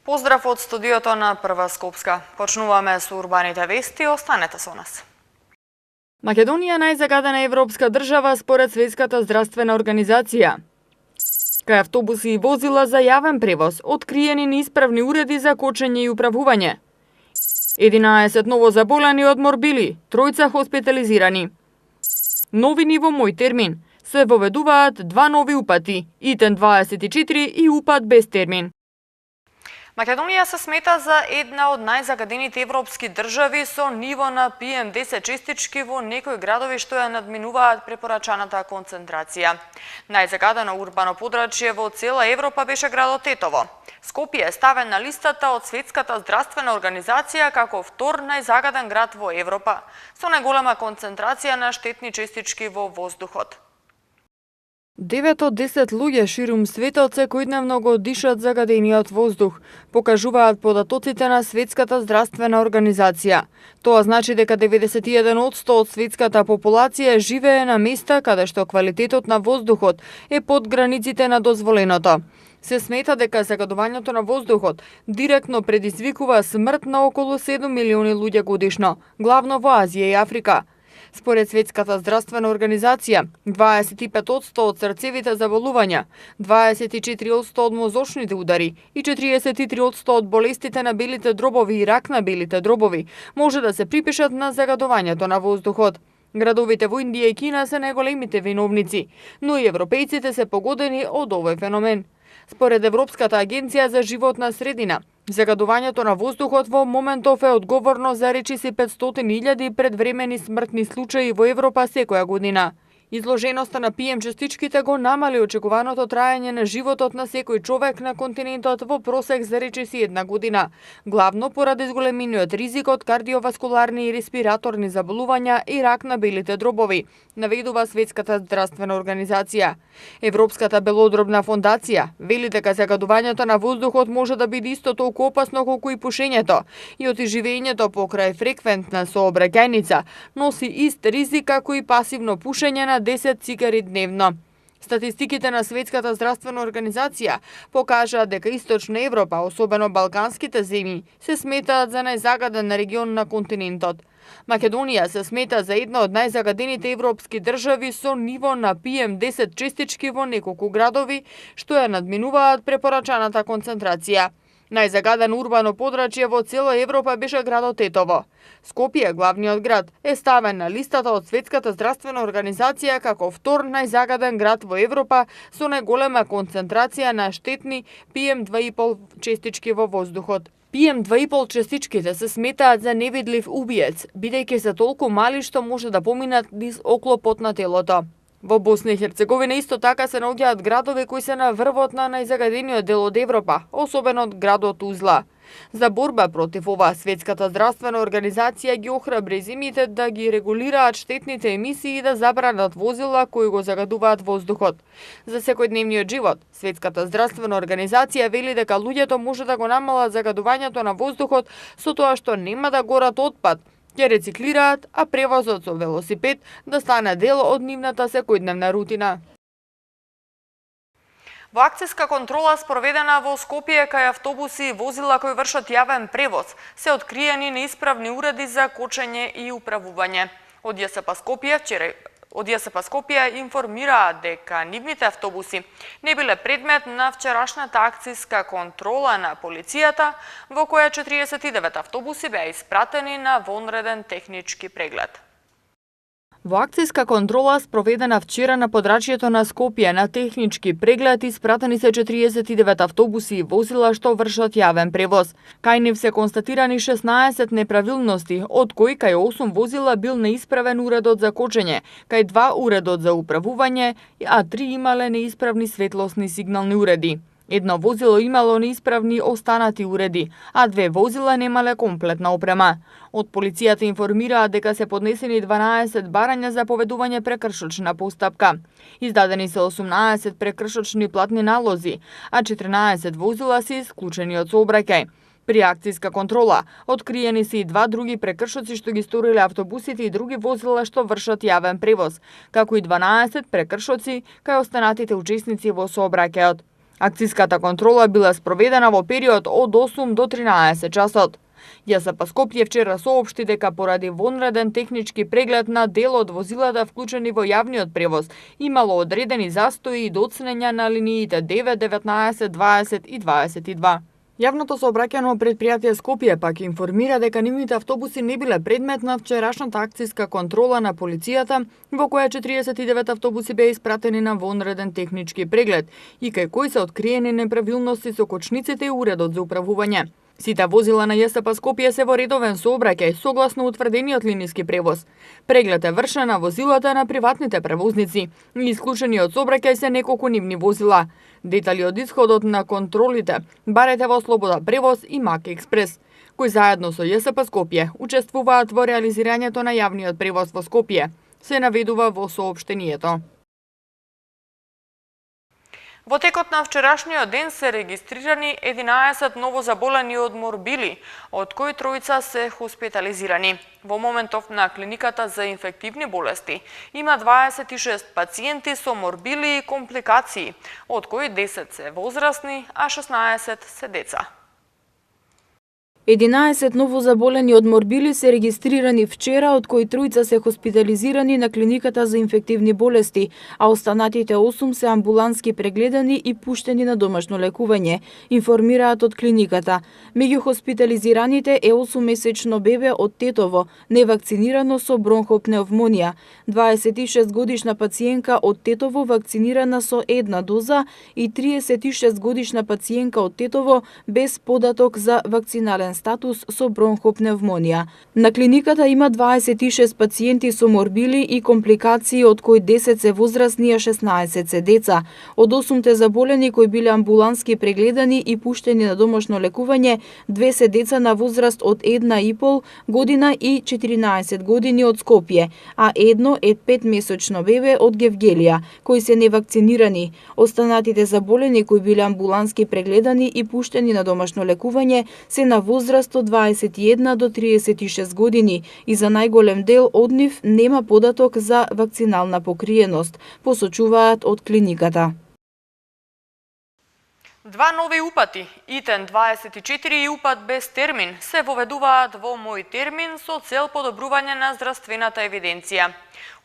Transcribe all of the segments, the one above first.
Поздрав од студиото на Прва Скопска. Почнуваме со урбаните вести, останете со нас. Македонија најзагадена европска држава според Светската здравствена организација. Кај автобуси и возила за јавен превоз, откриени неисправни уреди за кочење и управување. 11 ново заболени од морбили, 3 хоспитализирани. Нови ниво мој термин. Се воведуваат 2 нови упати, ИТЕН 24 и упат без термин. Македонија се смета за една од најзагадените европски држави со ниво на PM10 честички во некои градови што ја надминуваат препорачаната концентрација. Најзагадено урбано подрачје во цела Европа беше градот Тетово. Скопје е ставен на листата од Светската здравствена организација како втор најзагаден град во Европа, со најголема концентрација на штетни честички во воздухот. 9 од 10 луѓе ширум светот секојдневно го дишат загадениот воздух, покажуваат податоците на Светската здравствена организација. Тоа значи дека 91% од светската популација живее на места каде што квалитетот на воздухот е под границите на дозволеното. Се смета дека загадувањето на воздухот директно предизвикува смрт на околу 7 милиони луѓе годишно, главно во Азија и Африка. Според Светската здравствена организација, 25% од срцевите заболувања, 24% од мозочните удари и 43% од болестите на белите дробови и рак на белите дробови може да се припишат на загадувањето на воздухот. Градовите во Индија и Кина се најголемите виновници, но и европејците се погодени од овој феномен. Според Европската агенција за животна средина, загадувањето на воздухот во моментов е одговорно за речиси 500.000 предвремени смртни случаи во Европа секоја година. Изложеноста на PM частичките го намали очекуваното траење на животот на секој човек на континентот во просек за речиси една година, главно поради зголемениот ризик од кардиоваскуларни и респираторни заболувања и рак на белите дробови, наведува Светската здравствена организација. Европската белодробна фондација вели дека загадувањето на воздухот може да биде исто толку опасно колку и пушењето и отиживењето покрај фреквентна сообраќајница носи ист ризик како и пасивно пушење на 10 цигари дневно. Статистиките на Светската здравствена организација покажаа дека Источна Европа, особено балканските земји, се сметаат за најзагаден регион на континентот. Македонија се смета за една од најзагадените европски држави со ниво на PM10 честички во неколку градови што ја надминуваат препорачаната концентрација. Најзагаден урбано подрачје во цела Европа беше градот Тетово. Скопје, главниот град, е ставен на листата од Светската здравствена организација како втор најзагаден град во Европа со најголема концентрација на штетни PM2,5 честички во воздухот. PM2,5 честичките се сметаат за невидлив убиец, бидејќи се толку мали што може да поминат низ оклопот на телото. Во Босна и Херцеговина исто така се наоѓаат градови кои се на врвот на најзагадениот дел од Европа, особено од градот Узла. За борба против ова, Светската здравствена организација ги охрабри земјите да ги регулираат штетните емисии и да забранат возила кои го загадуваат воздухот. За секојдневниот живот, Светската здравствена организација вели дека луѓето може да го намалат загадувањето на воздухот со тоа што нема да горат отпад, ќе рециклираат, а превозот со велосипед да стане дел од нивната секојдневна рутина. Во акцијска контрола спроведена во Скопје кај автобуси и возила кои вршат јавен превоз, се откриени неисправни уреди за кочење и управување. Од ЈСП Скопје информираа дека нивните автобуси не биле предмет на вчерашната акцијска контрола на полицијата, во која 49 автобуси беа испратени на вонреден технички преглед. Во акцијска контрола спроведена вчера на подрачјето на Скопје на технички преглед испратени се 49 автобуси и возила што вршат јавен превоз. Кај нив се констатирани 16 неправилности, од кои кај 8 возила бил неисправен уредот за кочење, кај 2 уредот за управување, а 3 имале неисправни светлосни сигнални уреди. Едно возило имало неисправни останати уреди, а 2 возила немале комплетна опрема. Од полицијата информираа дека се поднесени 12 барања за поведување прекршочна постапка. Издадени се 18 прекршочни платни налози, а 14 возила се исклучени од сообраќај. При акцијска контрола откриени се и 2 други прекршоци што ги сториле автобусите и други возила што вршат јавен превоз, како и 12 прекршоци кај останатите учесници во сообраќајот. Акциската контрола била спроведена во период од 8 до 13 часот. ЈСП Скопје вчера соопшти дека поради вонреден технички преглед на дел од возилата вклучени во јавниот превоз, имало одредени застои и доцнења на линиите 9, 19, 20 и 22. Јавното сообраќајно предпријатие Скопје пак информира дека нивните автобуси не биле предмет на вчерашната акциска контрола на полицијата, во која 49 автобуси беа испратени на вонреден технички преглед и кај кои се откриени неправилности со кочниците и уредот за управување. Сите возила на ЈСП Скопје се во редовен сообраќај согласно утврдениот линиски превоз. Преглед е вршен на возилата на приватните превозници и исклучени од сообраќај се неколку нивни возила. Детали од исходот на контролите барете во Слобода превоз и Мак Експрес, кои заедно со ЈСП Скопје учествуваат во реализирањето на јавниот превоз во Скопје, се наведува во соопштението. Во текот на вчерашниот ден се регистрирани 11 новозаболени од морбили, од кои тројца се хоспитализирани. Во моментов на клиниката за инфективни болести има 26 пациенти со морбили и компликации, од кои 10 се возрастни, а 16 се деца. 11 новозаболени од морбили се регистрирани вчера, од кои тројца се хоспитализирани на клиниката за инфективни болести, а останатите 8 се амбулански прегледани и пуштени на домашно лекување, информираат од клиниката. Меѓу хоспитализираните е 8-месечно бебе од Тетово, невакцинирано со бронхопневмонија, 26 годишна пациенка од Тетово вакцинирана со една доза и 36 годишна пациенка од Тетово без податок за вакцинален статус со бронхопневмонија. На клиниката има 26 пациенти со морбили и компликации, од кои 10 се возрастни, а 16 се деца. Од 8 заболени кои биле амбулански прегледани и пуштени на домашно лекување, 2 се деца на возраст од 1,5 година и 14 години од Скопје, а едно е 5-месечно бебе од Гевгелија, кои се невакцинирани. Останатите заболени кои биле амбулански прегледани и пуштени на домашно лекување се на возраст од 21 до 36 години и за најголем дел од нив нема податок за вакцинална покриеност, посочуваат од клиниката. Два нови упати, ИТЕН-24 и упат без термин, се воведуваат во Мој термин со цел подобрување на здравствената евиденција.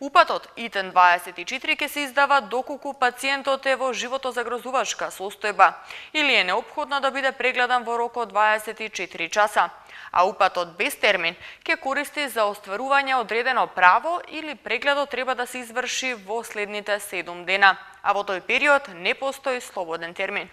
Упатот ИТЕН-24 ќе се издава доколку пациентот е во животозагрозувачка состојба или е неопходно да биде прегледан во рок од 24 часа, а упатот без термин ќе користи за остварување одредено право или прегледот треба да се изврши во следните 7 дена, а во тој период не постои слободен термин.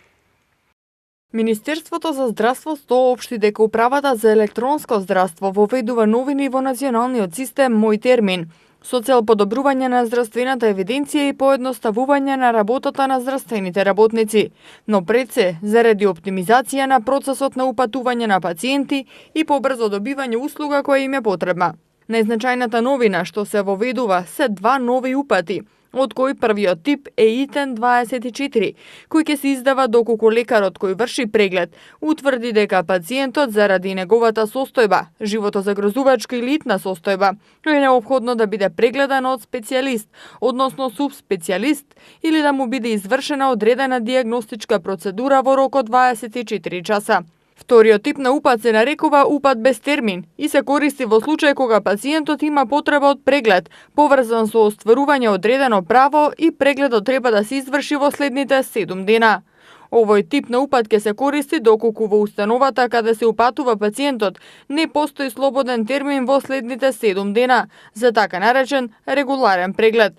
Министерството за здравство соопшти дека Управата за електронско здравство воведува новини во националниот систем Мој термин, со цел подобрување на здравствената евиденција и поедноставување на работата на здравствените работници, но пред се заради оптимизација на процесот на упатување на пациенти и побрзо добивање услуга која им е потребна. Најзначајната новина што се воведува се два нови упати, од кој првиот тип е ИТЕН-24, кој ќе се издава доколку лекарот кој врши преглед утврди дека пациентот заради неговата состојба, животозагрозувачка или итна состојба, е неопходно да биде прегледан од специјалист, односно субспецијалист, или да му биде извршена одредена дијагностичка процедура во рок од 24 часа. Вториот тип на упат се нарекува упат без термин и се користи во случај кога пациентот има потреба од преглед, поврзан со остварување одредено право и прегледот треба да се изврши во следните 7 дена. Овој тип на упат ќе се користи доколку во установата каде се упатува пациентот не постои слободен термин во следните 7 дена за така наречен регуларен преглед.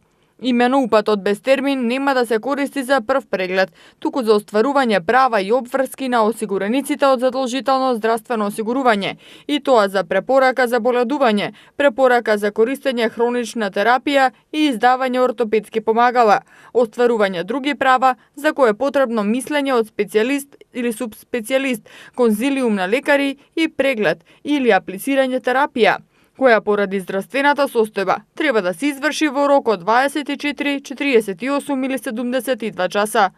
Имено упатот без термин нема да се користи за прв преглед, туку за остварување права и обврски на осигурениците од задолжително здравствено осигурување, и тоа за препорака за боледување, препорака за користење хронична терапија и издавање ортопедски помагала, остварување други права за кое е потребно мислење од специјалист или субспецијалист, конзилиум на лекари и преглед или аплицирање терапија, која поради здравствената состојба треба да се изврши во рок од 24, 48 или 72 часа.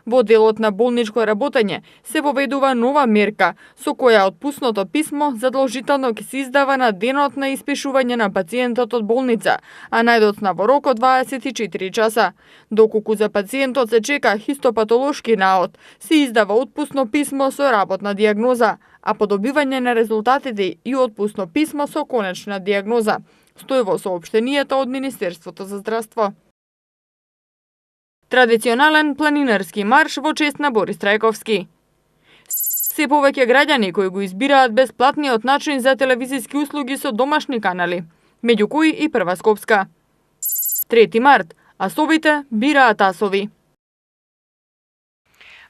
Во делот на болничко работење се воведува нова мерка со која отпуснато писмо задолжително ќе се издава на денот на испишување на пациентот од болница, а најдоцна во рок од 24 часа. Доколку за пациентот се чека хистопатолошки наод, се издава отпусно писмо со работна дијагноза, а по добивање на резултатите и отпусно писмо со конечна дијагноза, стои во соопштенијата од Министерството за здравство. Традиционален планинарски марш во чест на Борис Трајковски. Се повеќе граѓани кои го избираат бесплатниот начин за телевизиски услуги со домашни канали, меѓу кои и Прва Скопска. 3 март, асовите бираат асови.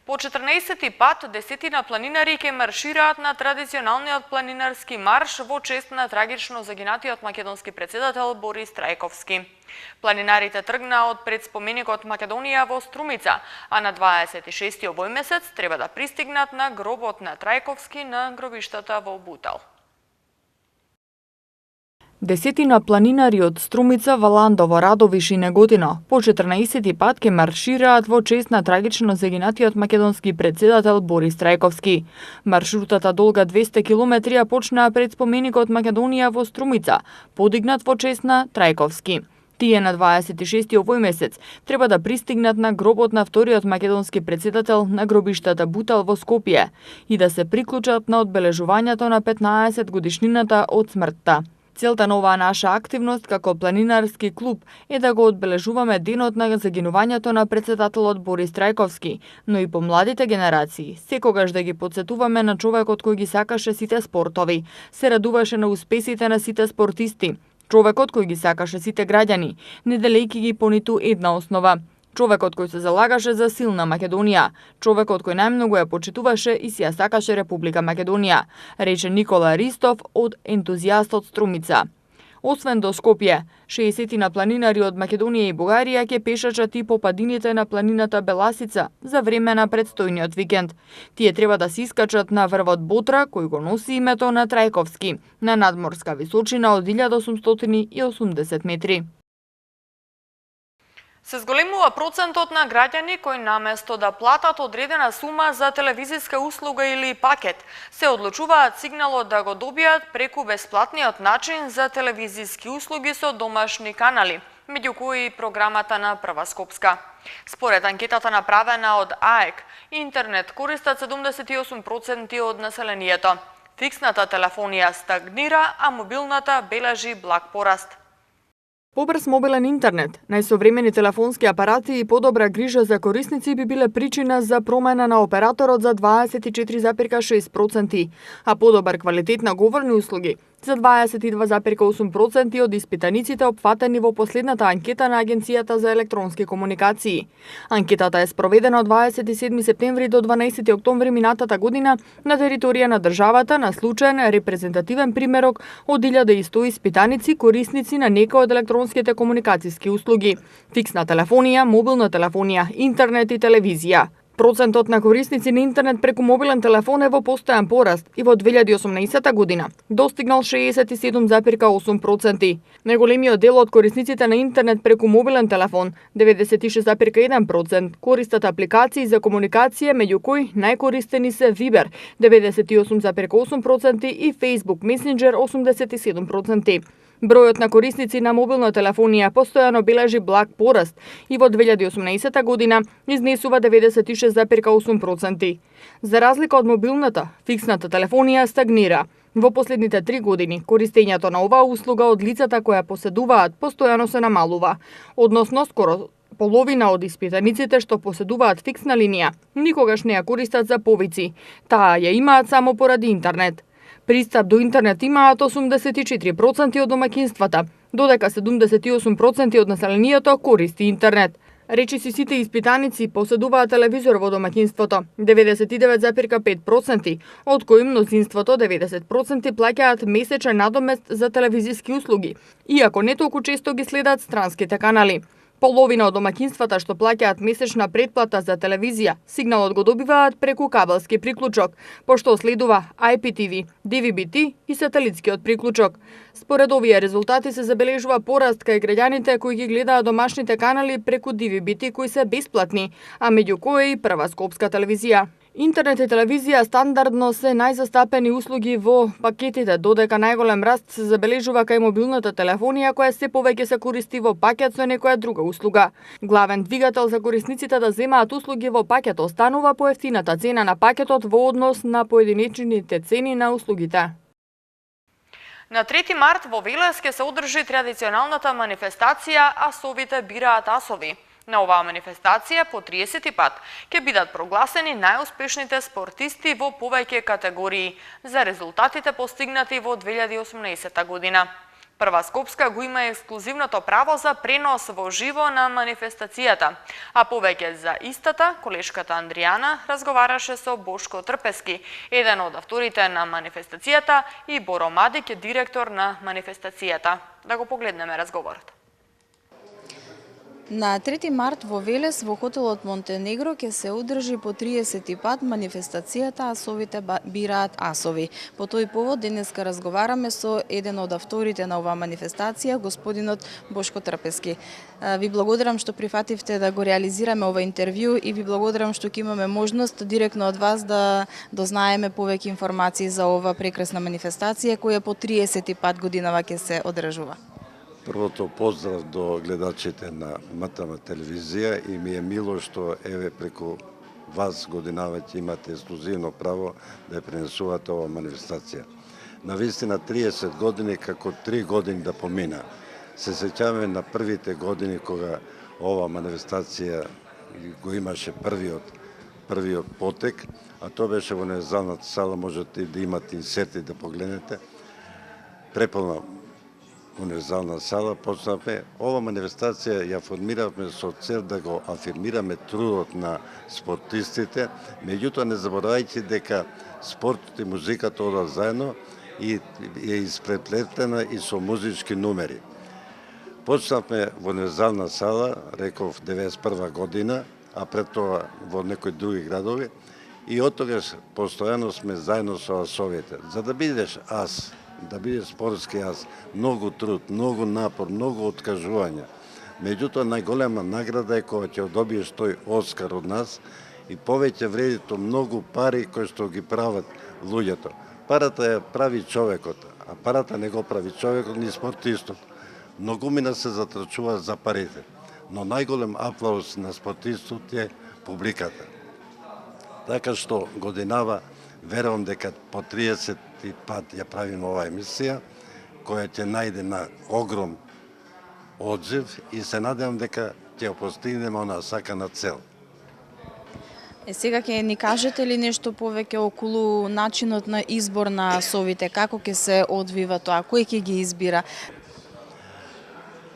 По 14-ти пат, десетина планинари ќе маршираат на традиционалниот планинарски марш во чест на трагично загинатиот македонски претседател Борис Трајковски. Планинарите тргнаа од пред споменикот Македонија во Струмица, а на 26 овој месец треба да пристигнат на гробот на Трајковски на гробиштата во Бутел. Десетина планинари од Струмица, Валандово, Радовиш и Неготино по 14-ти пат ќе маршираат во чест на трагично загинатиот македонски претседател Борис Трајковски. Маршрутата долга 200 км почнаа пред споменикот Македонија во Струмица, подигнат во чест на Трајковски. Тие на 26 овој месец треба да пристигнат на гробот на вториот македонски претседател на гробиштата Бутел во Скопје и да се приклучат на одбележувањето на 15 годишнината од смртта. Целта на оваа наша активност како планинарски клуб е да го одбележуваме денот на загинувањето на претседателот Борис Трајковски, но и помладите генерации, секогаш да ги подсетуваме на човекот кој ги сакаше сите спортови, се радуваше на успесите на сите спортисти, човекот кој ги сакаше сите граѓани, не делејќи ги по ниту една основа. Човекот кој се залагаше за силна Македонија, човекот кој најмногу ја почитуваше и си ја сакаше Република Македонија, рече Никола Ристов од ентузијастот Струмица. Освен до Скопје, 60 планинари од Македонија и Бугарија ќе пешачат и по падините на планината Беласица за време на предстојниот викенд. Тие треба да се искачат на врвот Ботра, кој го носи името на Трајковски, на надморска височина од 1880 метри. Се зголемува процентот на граѓани кои наместо да платат одредена сума за телевизиска услуга или пакет, се одлучуваат сигналот да го добијат преку бесплатниот начин за телевизиски услуги со домашни канали, меѓу кои и програмата на Прва Скопска. Според анкетата направена од АЕК, интернет користат 78% од населението. Фиксната телефонија стагнира, а мобилната бележи благ пораст. Побрз мобилен интернет, најсовремени телефонски апарати и подобра грижа за корисници би биле причина за промена на операторот за 24,6%, а подобар квалитет на говорни услуги за 22,8% од испитаниците опфатени во последната анкета на Агенцијата за електронски комуникации. Анкетата е спроведена од 27 септември до 12 октомври минатата година на територија на државата на случаен репрезентативен примерок од 1100 испитаници корисници на некои од електронските комуникациски услуги: фиксна телефонија, мобилна телефонија, интернет и телевизија. Процентот на корисници на интернет преку мобилен телефон е во постојан пораст и во 2018 година достигнал 67,8%. Најголемиот дел од корисниците на интернет преку мобилен телефон, 96,1%, користат апликации за комуникација, меѓу кои најкористени се Viber, 98,8% и Facebook Messenger, 87%. Бројот на корисници на мобилна телефонија постојано бележи благ пораст и во 2018 година изнесува 96,8%. За разлика од мобилната, фиксната телефонија стагнира. Во последните 3 години користењето на оваа услуга од лицата која поседуваат постојано се намалува, односно скоро половина од испитаниците што поседуваат фиксна линија никогаш не ја користат за повици, таа ја имаат само поради интернет. Пристап до интернет имаат 84% од домаќинствата, додека 78% од населението користи интернет. Речиси сите испитаници поседуваат телевизор во домаќинството, 99,5%, од кои мнозинството 90% плаќаат месечен надомест за телевизиски услуги, иако не толку често ги следат странските канали. Половина од домаќинствата што плаќаат месечна претплата за телевизија, сигналот го добиваат преку кабелски приклучок, пошто следува IPTV, DVB-T и сателитскиот приклучок. Според овие резултати се забележува пораст кај граѓаните кои ги гледаат домашните канали преку DVB-T кои се бесплатни, а меѓу кои и Прва Скопска телевизија. Интернет и телевизија стандардно се најзастапени услуги во пакетите, додека најголем раст се забележува кај мобилната телефонија која се повеќе се користи во пакет со некоја друга услуга. Главен двигател за корисниците да земаат услуги во пакет останува поевтината цена на пакетот во однос на поединечните цени на услугите. На 3 март во Велес ќе се одржи традиционалната манифестација "Асовите бираат асови". На оваа манифестација по 30 пат ќе бидат прогласени најуспешните спортисти во повеќе категории за резултатите постигнати во 2018 година. Прва Скопска го има ексклузивното право за пренос во живо на манифестацијата, а повеќе за истата колешката Андријана разговараше со Бошко Трпески, еден од авторите на манифестацијата, и Боро Мадик, директор на манифестацијата. Да го погледнеме разговорот. На 3 март во Велес во хотелот Монтенегро ќе се одржи по 30 пат манифестацијата "Асовите бираат асови". По тој повод денеска разговараме со еден од авторите на оваа манифестација, господинот Бошко Трпески. Ви благодарам што прифативте да го реализираме ова интервју и ви благодарам што ќе имаме можност директно од вас да дознаеме повеќе информации за ова прекрасна манифестација која по 30 пат годинава ќе се одржува. Првото поздрав до гледачите на МТМ телевизија и ми е мило што еве преку вас годинава ќе имате ексклузивно право да ја пренесувате ова манифестација. Навистина 30 години како 3 години да помина. Се сеќаваме на првите години кога ова манифестација го имаше првиот потек, а тоа беше во Универзалната сала, можете да имате инсерти да погледнете. Преполна Универзална сала, почнавме. Ова манифестација ја формиравме со цел да го афирмираме трудот на спортистите, меѓутоа не заборавајќи дека спортот и музиката одат заедно и е испреплетена и со музички numeri. Почнавме во Универзална сала, реков 91 година, а пред тоа во некои други градови, и од тогаш постојано сме заедно со асовите. За да бидеш ас, да биде спортски ас, многу труд, многу напор, многу откажување. Меѓутоа, најголема награда е кога ќе добиеш тој Оскар од нас и повеќе вреди тоа многу пари кои што ги прават луѓето. Парата ја прави човекот, а парата не го прави човекот ни спортистот. Многумина се затрчува за парите, но најголем аплауз на спортистот е публиката. Така што годинава верувам дека по 30 пат ја правиме оваа емисија, која ќе најде на огром одзив и се надевам дека ќе ја постигнеме она сакана цел. Сега ќе ни кажете ли нешто повеќе околу начинот на избор на асовите, како ќе се одвива тоа, кој ќе ги избира?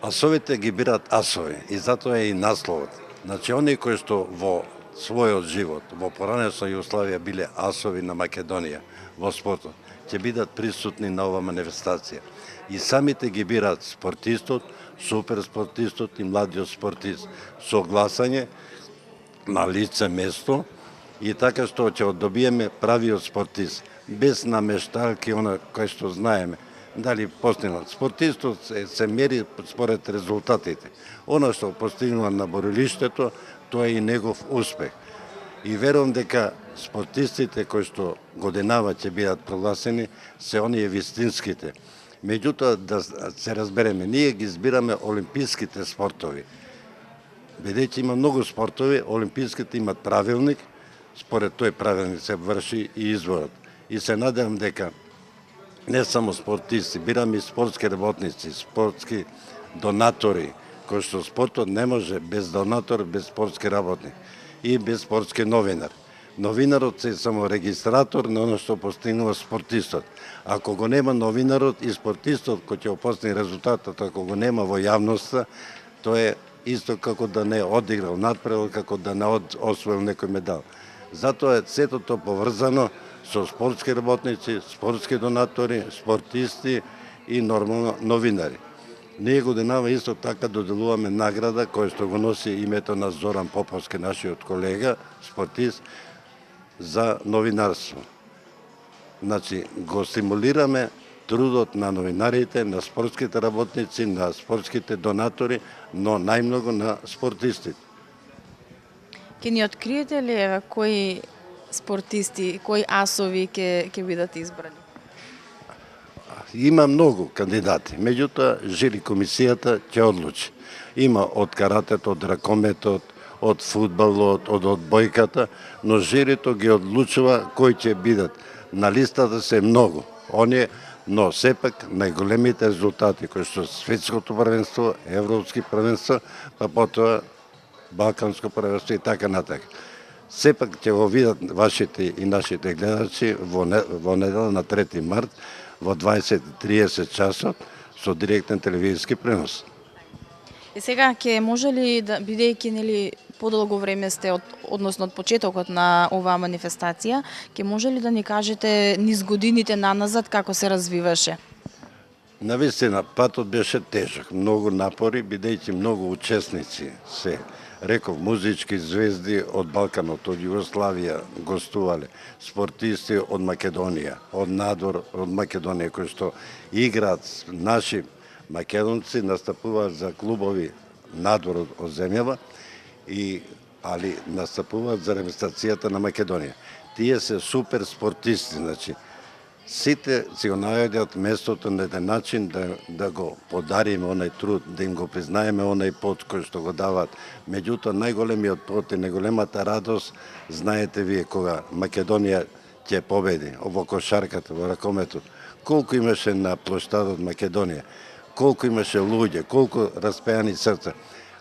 Асовите ги бират асови и затоа е и насловот. Значи, оние кои што во својот живот, во поранешна Југославија биле асови на Македонија во спортот, ќе бидат присутни на ова манифестација. И самите ги бираат спортистот, суперспортистот и младиот спортист со гласање на лице место и така што ќе добиеме правиот спортист, без намешталки, она кој што знаеме. Дали постигнат. Спортистот се мери според резултатите. Она што постигнува на борилиштето, тоа е и негов успех. И верувам дека спортистите кои што годинава ќе бидат прогласени се оние вистинските. Меѓутоа, да се разбереме, ние ги избираме олимписките спортови. Бидејќи има многу спортови, олимписките имат правилник, според тој правилник се врши и изборот. И се надевам дека не само спортисти, бираме и спортски работници, спортски донатори, кои што спортот не може без донатор, без спортски работник и без спортски новинар. Новинарот е само регистратор на оно што постигнува спортистот. Ако го нема новинарот и спортистот кој ќе постигне резултатот, ако го нема во јавноста, тоа е исто како да не одиграл надпревар, како да не освоил некој медал. Затоа е сето тоа поврзано со спортски работници, спортски донатори, спортисти и нормално новинари. Ние годинава исто така доделуваме награда која што го носи името на Зоран Поповски, нашиот колега, спортист, за новинарство. Значи, го стимулираме трудот на новинарите, на спортските работници, на спортските донатори, но најмногу на спортистите. Ке ни откриете ли еве кои спортисти, кои асови ќе бидат избрани? Има многу кандидати, меѓутоа жири комисијата ќе одлучи. Има од каратето, од ракометот, од фудбалот, од одбојката, но жирито ги одлучува кои ќе бидат. На листата се многу. Оние, но сепак најголемите резултати кои што светското првенство, европски првенство, па потоа балканско првенство и така натака. Сепак ќе го видат вашите и нашите гледачи во недела на 3 март во 20:30 часот со директен телевизиски пренос. И сега ќе може ли да бидејќи нели подолго време сте односно од почетокот на оваа манифестација, ќе може ли да ни кажете низ годините наназад како се развиваше? Навистина, патот беше тежок, многу напори, бидејќи многу учесници се, реков, музички звезди од Балканот, од Југославија гостувале, спортисти од Македонија, од надвор од Македонија, кои што играат наши македонци, настапуваат за клубови надвор од земјава, али настапуваат за репрезентацијата на Македонија. Тие се супер спортисти, значи, сите си го најдат местото на еден начин да го подариме онај труд, да им го признаеме онај пот кој што го даваат. Меѓутоа, најголемиот пот и најголемата радост, знаете вие, кога Македонија ќе победи во кошарката, во ракометот, колку имаше на плоштадот Македонија, колку имаше луѓе, колку распеани срца.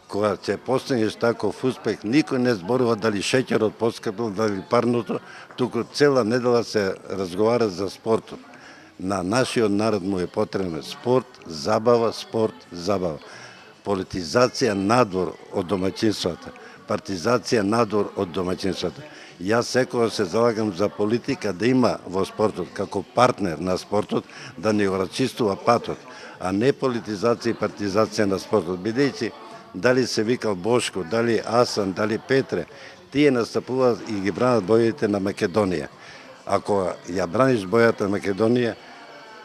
Кога ќе постигнеш таков успех, никој не зборува дали шеќерот поскапил, дали парното, туку цела недела се разговара за спортот. На нашиот народ му е потребен спорт, забава, спорт, забава. Политизација надвор од домаќинствата, партизација надвор од домаќинствата. Јас секогаш се залагам за политика да има во спортот, како партнер на спортот, да не го рачистува патот, а не политизација и партизација на спортот. Бидејќи дали се викал Бошко, дали Асан, дали Петре, тие настапуваат и ги бранат боите на Македонија. Ако ја браниш бојата на Македонија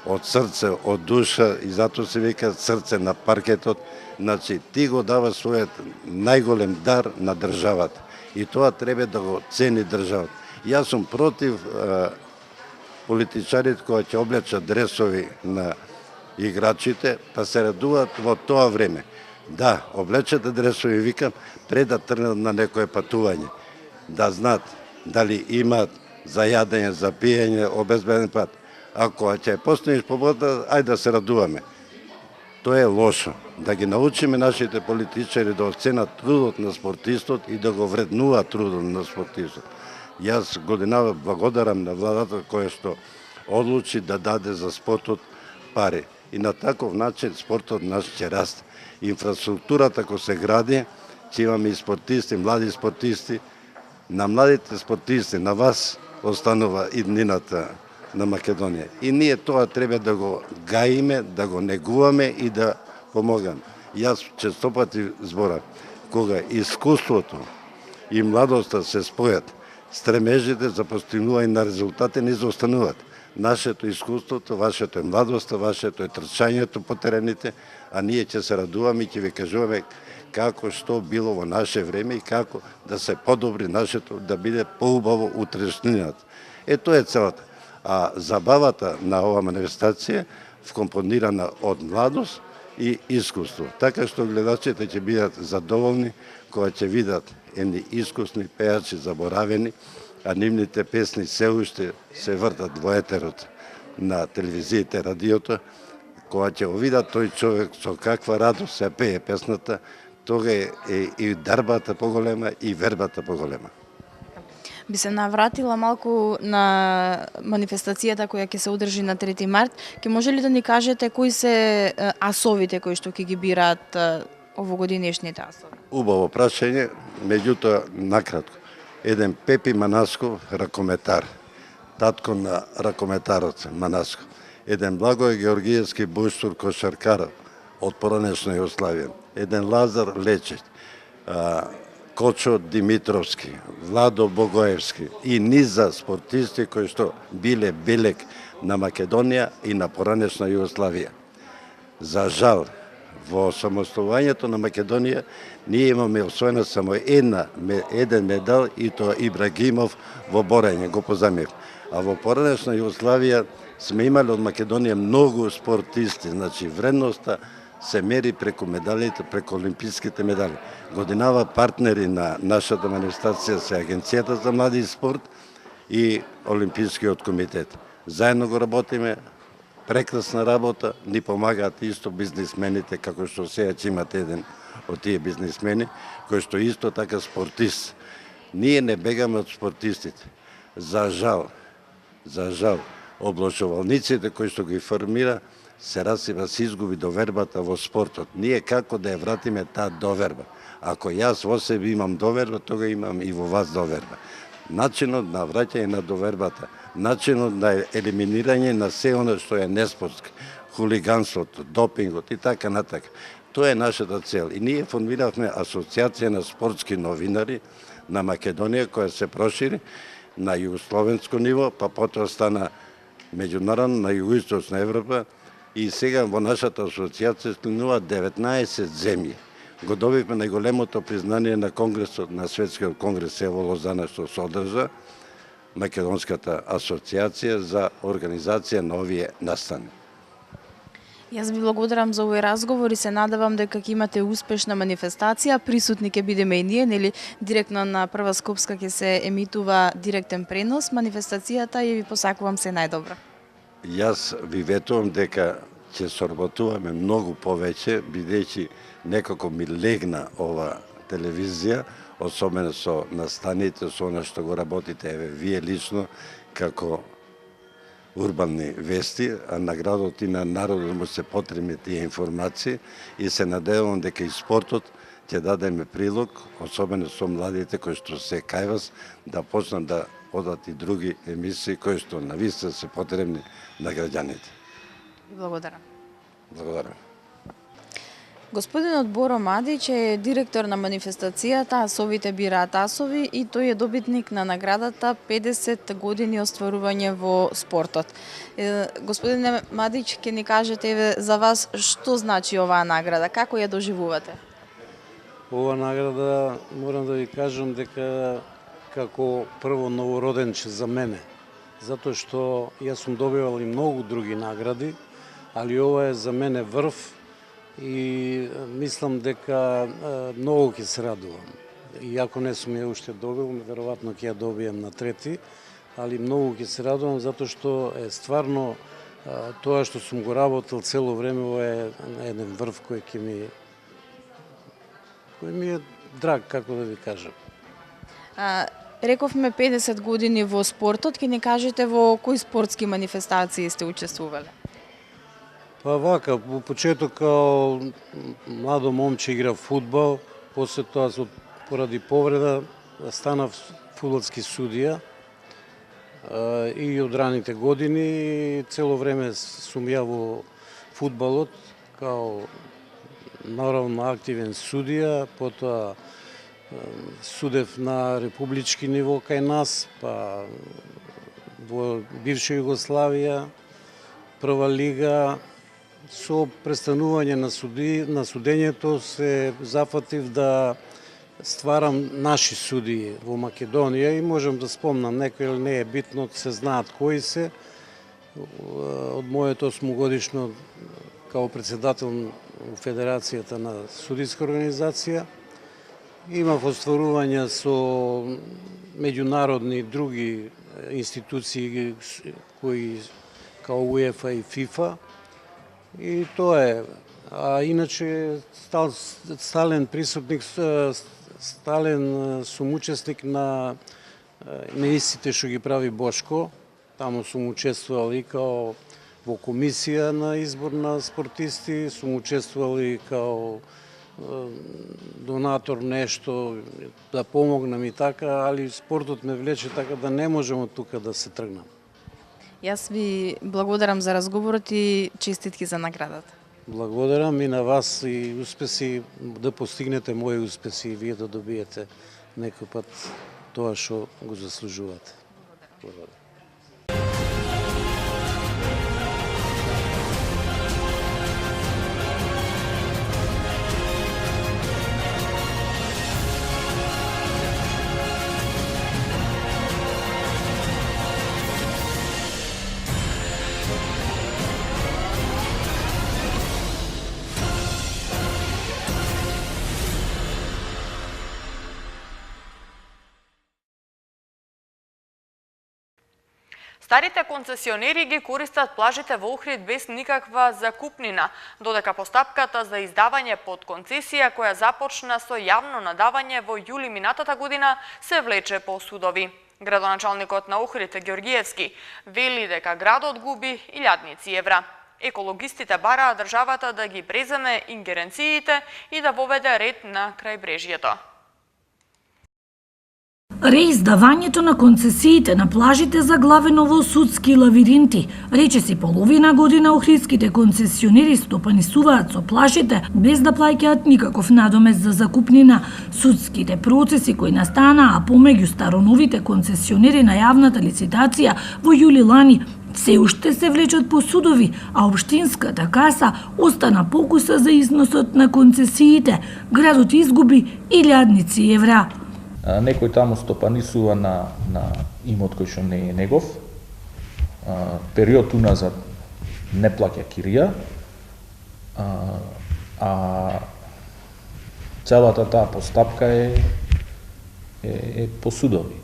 од срце, од душа, и затоа се вика срце на паркетот, значи ти го даваш својот најголем дар на државата. И тоа треба да го цени државата. Јас сум против политичарите кои ќе облечат дресови на играчите, па се радуваат во тоа време. Да, облечете дресови, викам, пред да тргнат на некое патување. Да знаат дали имаат за јадење, за пиење, обезбеден пат. Ако ќе постигнеш победа, ајде да се радуваме. Тоа е лошо. Да ги научиме нашите политичари да оценат трудот на спортистот и да го вреднуваат трудот на спортистот. Јас годинава благодарам на владата која што одлучи да даде за спортот пари. И на таков начин спортот наш ќе расте. Инфраструктурата кој се гради, ќе имаме и спортисти, млади спортисти. На младите спортисти, на вас, останува иднината на Македонија. И ние тоа треба да го гаиме, да го негуваме и да помогаме. Јас честопати зборам, кога искуството и младоста се спојат, стремежите за постигнување на резултати не заостануваат. Нашето искуството, вашето е младоста, вашето е трчањето по терените, а ние ќе се радуваме и ќе ви кажуваме како што било во наше време и како да се подобри нашето, да биде поубаво утрешнината. Тоа е целата. А забавата на оваа манифестација вкомпонирана од младост и искуство. Така што гледачите ќе бидат задоволни кога ќе видат едни искусни пејачи заборавени, а нивните песни се уште се вртат во етерот на телевизиите, радиото. Кога ќе го видат тој човек со каква радост се пее песната, тога е и дарбата поголема и вербата поголема. Би се навратила малку на манифестацијата која ќе се одржи на 3 март. Ќе може ли да ни кажете кои се асовите кои што ќе ги бираат овогодинешните асови? Убаво прашање, меѓутоа накратко. Еден Пепи Манасков, ракометар, татко на ракометарот Манасков. Еден Благој Георгиевски буштур кошаркар од поранешна Југославија. Еден Лазар Лечеќ, Кочо Димитровски, Владо Богоевски и низа спортисти кои што биле белег на Македонија и на поранешна Југославија. За жал, во самостојувањето на Македонија ние имаме освоена само еден медал и тоа Ибрагимов во борење, го позамив. А во поранешна Југославија сме имали од Македонија многу спортисти, значи вредноста се мери преку медалите, преку олимписките медали. Годинава партнери на нашата манифестација се Агенцијата за млади и спорт и Олимпискиот комитет. Заедно го работиме, прекрасна работа, ни помагаат исто бизнисмените, како што сега ќе имате еден од тие бизнисмени, кој што исто така спортист. Ние не бегаме од спортистите. За жал, облошувалниците кои што ги формира, се расива, се изгуби довербата во спортот. Ние како да ја вратиме таа доверба? Ако јас во себе имам доверба, тога имам и во вас доверба. Начинот на враќање на довербата, начинот на елиминирање на се оно што е неспортско, хулиганството, допингот и така натака. Тоа е нашата цел. И ние формиравме Асоциација на спортски новинари на Македонија, која се прошири на југословенско ниво, па потоа стана меѓународно на југоисточна Европа, и сега во нашата асоциација членуваат 19 земји. Го добивме најголемото признание на Конгресот, на Светскиот конгрес во Лозана, што се одржа Македонската асоциација за организација на овие настани. Јас ви благодарам за овој разговор и се надевам дека ќе имате успешна манифестација. Присутни ќе бидеме и ние, нели директно на Прва Скопска ќе се емитува директен пренос манифестацијата и ви посакувам се најдобро. Јас ви ветувам дека ќе соработуваме многу повеќе, бидејќи некако ми легна ова телевизија, особено со настаните, со она што го работите, еве, вие лично, како урбанни вести, а на градот и на народот му се потребни тие информации и се надевам дека и спортот ќе дадеме прилог, особено со младите кои што се кај вас, да почнат да одат и други емисии кои што навистина се потребни на граѓаните. Благодарам. Благодарам. Господинот Боро Мадич е директор на манифестацијата Асовите бираат асови и тој е добитник на наградата 50 години остварување во спортот. Господине Мадич, ќе ни кажете еве за вас што значи оваа награда, како ја доживувате? Ова награда морам да ви кажам дека како прво новороденче за мене, затоа што јас сум добивал и многу други награди, али ова е за мене врв и мислам дека многу ќе се радувам. Иако не сум ја уште добил, веројатно ќе ја добијам на трети, али многу ќе се радувам затоа што е стварно тоа што сум го работел цело време, ова е еден врв кој ми е драг, како да ви кажам. Рековме 50 години во спортот, ќе ни кажете во кои спортски манифестации сте учествувале? Па вака, во почеток као младо момче играв фудбал, после тоа поради повреда станав фудбалски судија и од раните години цело време сум ја во фудбалот као наравно активен судија, потоа судев на републички ниво кај нас, па во бивша Југославија, прва лига. Со престанување на судењето се зафатив да стварам наши судии во Македонија и можам да спомнам некој, или не е битно, се знаат кои се. Од моето 8-годишно као председател во Федерацијата на судиска организација. Имав остварувања со меѓународни други институции кои као УЕФА и ФИФА. И тоа е. А иначе стален присутник, стален сум учесник на емисиите што ги прави Бошко. Таму сум учествувал и као во комисија на избор на спортисти, сум учествувал и као донатор нешто, да помогнам и така, али спортот ме влече така да не можам од тука да се тргнам. Јас ви благодарам за разговорот и честитки за наградата. Благодарам и на вас и успеси да постигнете мои успеси и вие да добиете некој пат тоа што го заслужувате. Благодарам. Старите концесионери ги користат плажите во Охрид без никаква закупнина, додека постапката за издавање под концесија која започна со јавно надавање во јули минатата година се влече по судови. Градоначалникот на Охрид Георгиевски вели дека градот губи илјадници евра. Екологистите бараат државата да ги преземе ингеренциите и да воведе ред на крајбрежјето. Реиздавањето на концесиите на плажите заглавено во судски лавиринти. Речиси половина година охридските концесионери стопанисуваат со плажите без да плаќаат никаков надомест за закупнина. Судските процеси кои настанаа помеѓу староновите концесионери на јавната лицитација во јули лани се уште се влечат по судови, а општинската каса остана покуса за износот на концесиите. Градот изгуби илјадници евра. Некој таму стопанисува на имот кој што не е негов, период уназад не плаќа кирија, а целата таа постапка е по судови.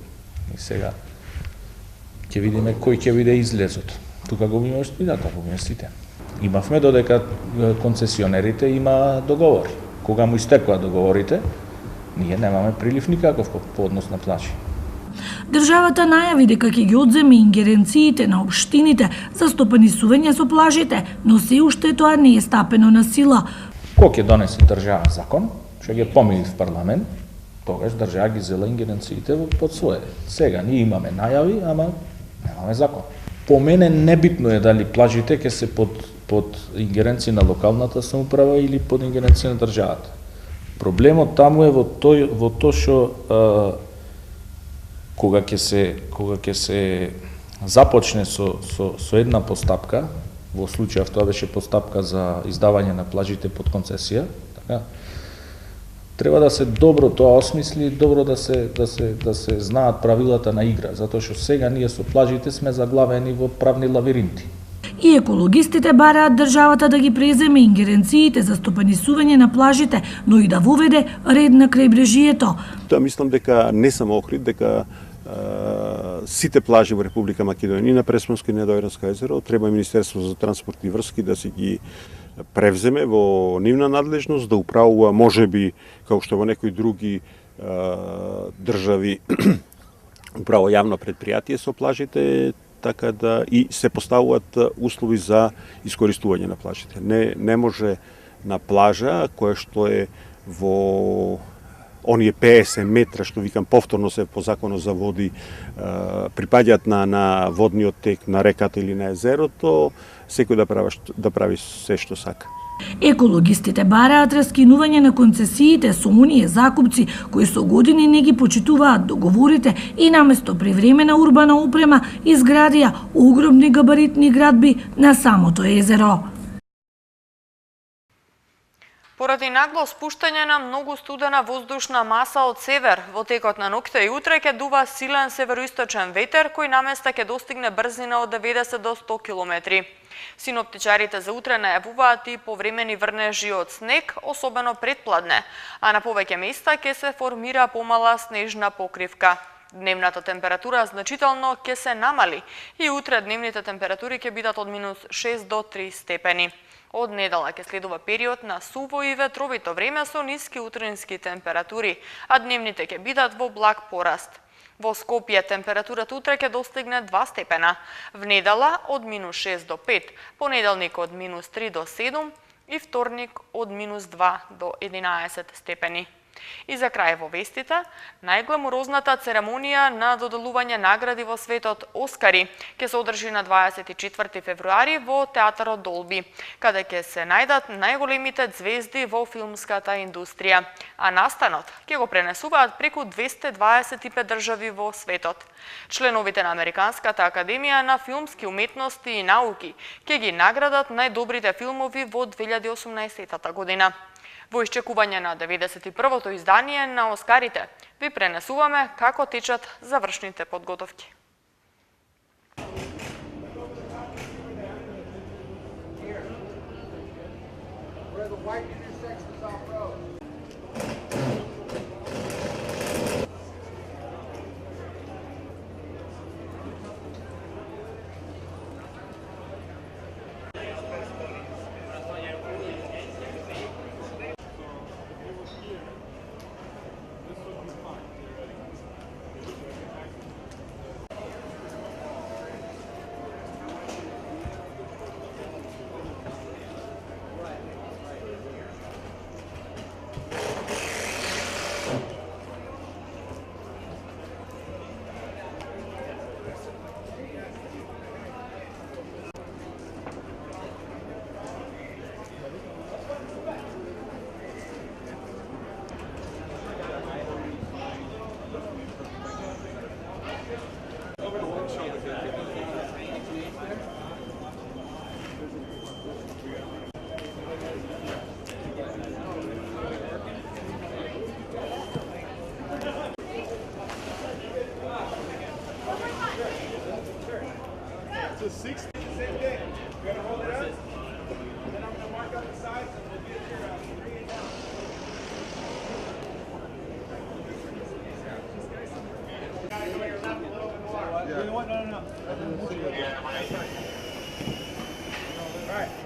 И сега ќе видиме кој ќе биде излезот. Тука го имаме спидата во местите. Имавме додека концесионерите има договори. Кога му истекоа договорите, ние немаме прилив никаков по однос на плажи. Државата најави дека ќе ги одземе ингеренциите на општините за стопанисување со плажите, но се уште тоа не е стапено на сила. Кога ќе донесе држава закон, што ќе помили в парламент, тогаш држава ги зела ингеренциите под своје. Сега ние имаме најави, ама немаме закон. По мене небитно е дали плажите ќе се под ингеренција на локалната самоуправа или под ингеренција на државата. Проблемот таму е во тоа што кога ќе се започне со една постапка, во случајов тоа беше постапка за издавање на плажите под концесија, така треба да се добро тоа осмисли, добро да се знаат правилата на игра, затоа што сега ние со плажите сме заглавени во правни лавиринти. И екологистите бараат државата да ги преземе ингеренциите за стопанисување на плажите, но и да воведе ред на крајбрежието. Тоа мислам дека не само Охрид, дека сите плажи во Република Македонија, и на Преспанско и на Дојранско езеро, треба Министерството за транспорт и врски да си ги превземе во нивна надлежност, да управува можеби, како што во некои други држави управува јавно предпријатие со плажите, така да и се поставуваат услови за искористување на плажите. Не може на плажа која што е во оние 50 метра што викам повторно се по законот за води припаѓаат на водниот тек на реката или на езерото, секој да прави се што сака. Екологистите бараат раскинување на концесиите со оние закупци кои со години не ги почитуваат договорите и наместо привремена урбана опрема изградија огромни габаритни градби на самото езеро. Поради нагло спуштање на многу студена воздушна маса од север, во текот на ноќта и утре ќе дува силен североисточен ветер кој наместа ќе достигне брзина од 90 до 100 км. Синоптичарите за утре најавуваат и повремени врнежи од снег, особено предпладне, а на повеќе места ќе се формира помала снежна покривка. Дневната температура значително ќе се намали и утре дневните температури ќе бидат од -6 до 3 степени. Од недела ќе следува период на суво и ветровито време со ниски утрински температури, а дневните ќе бидат во благ пораст. Во Скопје температурата утре ќе достигне 2 степена, в недела од -6 до 5, понеделник од -3 до 7 и вторник од -2 до 11 степени. И за крај во вестите, најгламурозната церемонија на доделување награди во светот Оскари ќе се одржи на 24 февруари во театарот Долби, каде ќе се најдат најголемите звезди во филмската индустрија, а настанот ќе го пренесуваат преку 225 држави во светот. Членовите на Американската академија на филмски уметности и науки ќе ги наградат најдобрите филмови во 2018 година. Во исчекување на 91-то издание на Оскарите ви пренесуваме како течат завршните подготовки.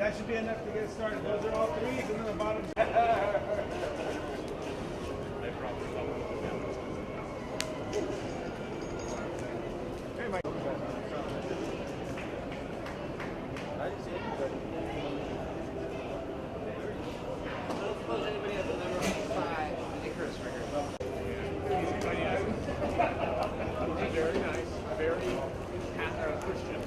That should be enough to get started. Those are all threes and then the bottom. Very nice. Very Christian.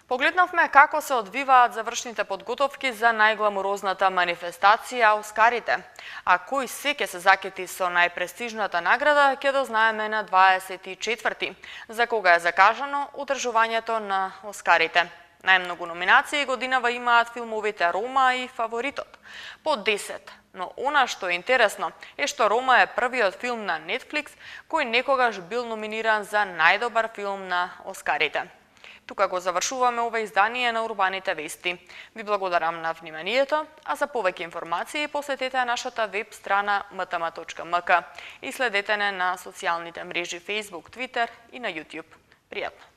Погледнавме како се одвиваат завршните подготовки за најгламурозната манифестација Оскарите. А кој се ќе се закети со најпрестижната награда ќе дознаеме на 24-ти, за кога е закажано одржувањето на Оскарите. Најмногу номинации годинава имаат филмовите Рома и Фаворитот, по 10. Но она што е интересно е што Рома е првиот филм на Netflix кој некогаш бил номиниран за најдобар филм на Оскарите. Тука го завршуваме ова издание на Урбаните вести. Ви благодарам на вниманието, а за повеќе информации посетете нашата веб страна mtm.mk и следете не на социјалните мрежи Facebook, Twitter и на YouTube. Пријатно!